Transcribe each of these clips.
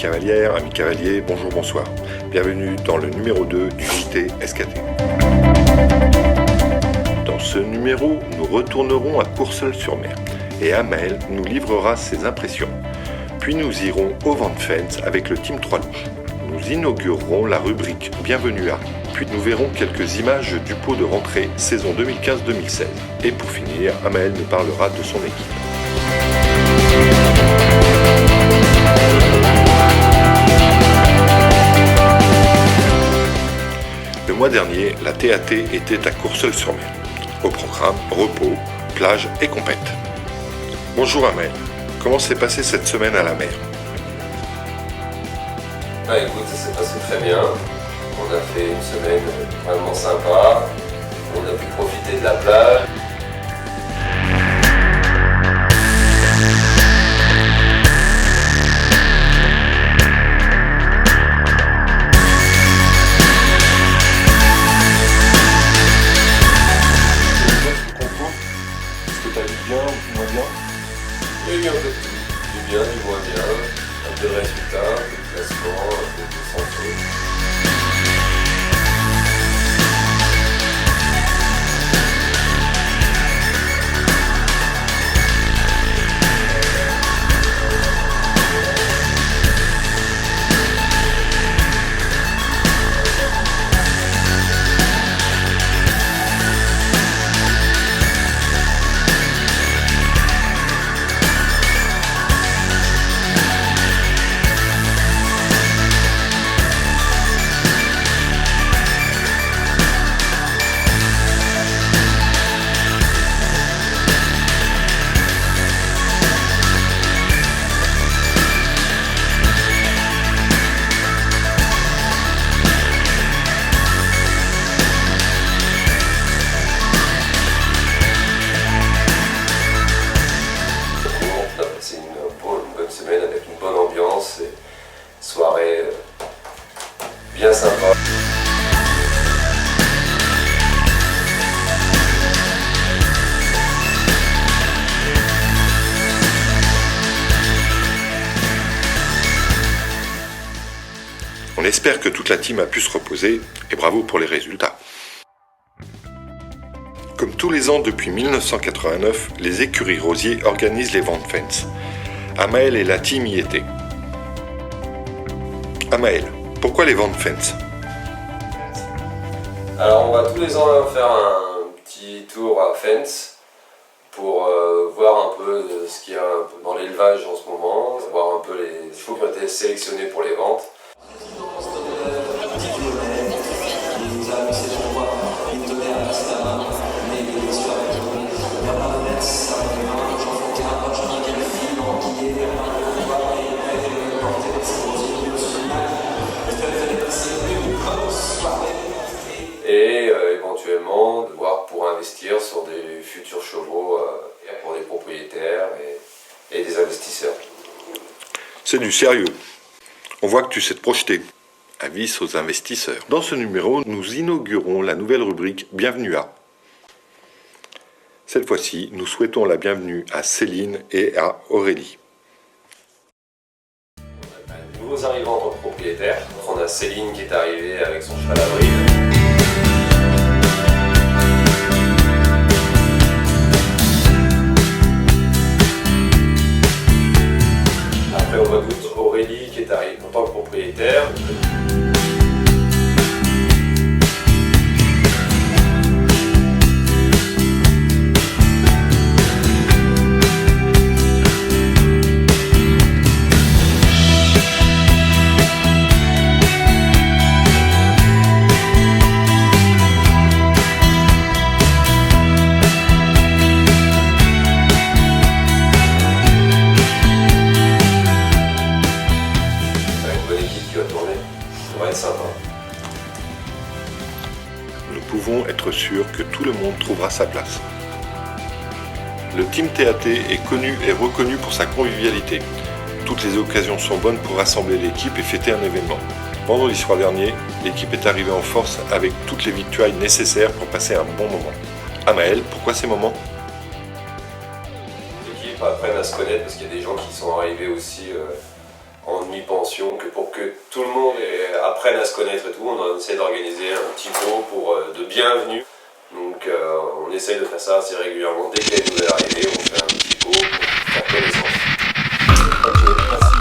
cavalières, amis cavaliers, bonjour, bonsoir. Bienvenue dans le numéro 2 du JT SKT. Dans ce numéro, nous retournerons à Courseulles-sur-Mer et Amael nous livrera ses impressions. Puis nous irons au Vent de Fence avec le Team 3 Louches. Nous inaugurerons la rubrique Bienvenue à. Puis nous verrons quelques images du pot de rentrée saison 2015-2016. Et pour finir, Amael nous parlera de son équipe. Le mois dernier, la TAT était à Courseulles-sur-Mer. Au programme, repos, plage et compète. Bonjour Amael, comment s'est passée cette semaine à la mer? Écoute, ça s'est passé très bien. On a fait une semaine vraiment sympa. On a pu profiter de la plage. Il y a eu un peu de tout, du bien, du moins bien, un peu de résultats, un peu de classement, un peu de santé. Avec une bonne ambiance et soirée bien sympa. On espère que toute la team a pu se reposer et bravo pour les résultats. Comme tous les ans depuis 1989, les écuries Rosier organisent les Vent de Fence. Amael et la team y étaient. Amael, pourquoi les Vent de Fence? Alors on va tous les ans faire un petit tour à Fence pour voir un peu ce qu'il y a dans l'élevage en ce moment, voir un peu les chevaux qui ont été sélectionnés pour les ventes. Et éventuellement de voir pour investir sur des futurs chevaux pour des propriétaires et des investisseurs. C'est du sérieux. On voit que tu sais te projeter. Avis aux investisseurs. Dans ce numéro, nous inaugurons la nouvelle rubrique Bienvenue à. Cette fois-ci, nous souhaitons la bienvenue à Céline et à Aurélie. On a de nouveaux arrivants en tant que propriétaires. On a Céline qui est arrivée avec son cheval à bride. Après, au mois d'août, Aurélie qui est arrivée en tant que propriétaire. Sympa. Nous pouvons être sûrs que tout le monde trouvera sa place. Le Team TAT est connu et reconnu pour sa convivialité. Toutes les occasions sont bonnes pour rassembler l'équipe et fêter un événement. Vendredi soir dernier, l'équipe est arrivée en force avec toutes les victuailles nécessaires pour passer un bon moment. Amael, pourquoi ces moments? L'équipe apprenne à se connaître parce qu'il y a des gens qui sont arrivés aussi en demi-pension, que pour que tout le monde apprenne à se connaître et tout, on essaie d'organiser un petit pot de bienvenue. Donc on essaye de faire ça assez régulièrement. Dès qu'il y a une nouvelle arrivée, on fait un petit pot pour faire connaissance. Ok, merci.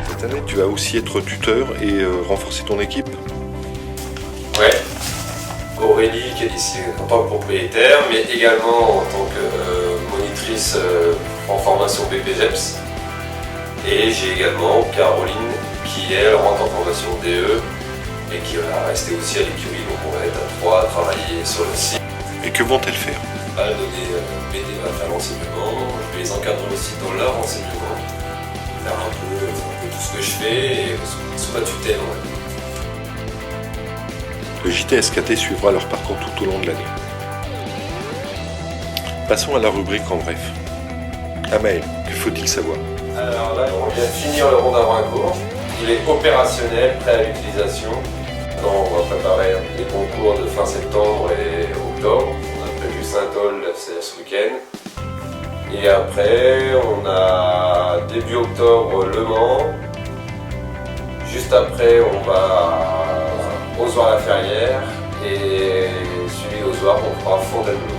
Cette année, tu vas aussi être tuteur et renforcer ton équipe. Ouais, Aurélie qui est ici en tant que propriétaire, mais également en tant que monitrice en formation BPGEPS. Et j'ai également Caroline qui elle rentre en formation DE et qui va rester aussi à l'écurie. Donc on va être à 3 à travailler sur le site. Et que vont-elles faire? À donner BD, à faire l'enseignement, je vais les encadrer aussi dans leur enseignement, faire un peu tout ce que je fais et sous ma tutelle. Le JT SKT suivra leur parcours tout au long de l'année. Passons à la rubrique en bref. Amael, que faut-il savoir? Alors là, on vient de finir le rond d'Avrincourt. Il est opérationnel, prêt à l'utilisation. On va préparer les concours de fin septembre et octobre. On a prévu Saint-Ol, c'est ce week-end. Et après, on a début octobre Le Mans. Juste après, on va à Ozoir-la-Ferrière. Et suivi d'Ozoir, on fera Fontainebleau.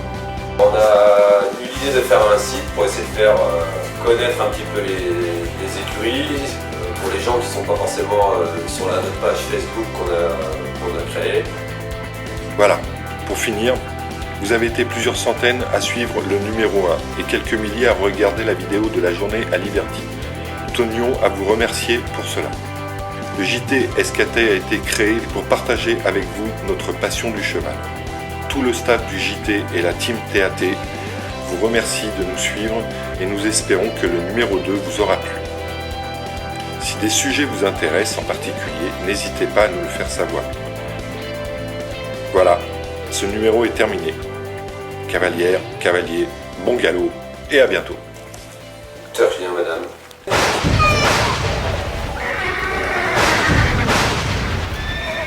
On a eu l'idée de faire un site pour essayer de faire connaître un petit peu les écuries, pour les gens qui ne sont pas forcément sur notre page Facebook qu'on a créée. Voilà, pour finir, vous avez été plusieurs centaines à suivre le numéro 1 et quelques milliers à regarder la vidéo de la journée à Liberty. Nous tenions à vous remercier pour cela. Le JT SKT a été créé pour partager avec vous notre passion du cheval. Tout le staff du JT et la team TAT vous remercie de nous suivre et nous espérons que le numéro 2 vous aura plu. Si des sujets vous intéressent en particulier, n'hésitez pas à nous le faire savoir. Voilà, ce numéro est terminé. Cavalière, cavalier, bon galop et à bientôt. Turf bien, madame.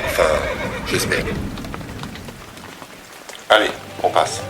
Enfin, j'espère. Allez, on passe.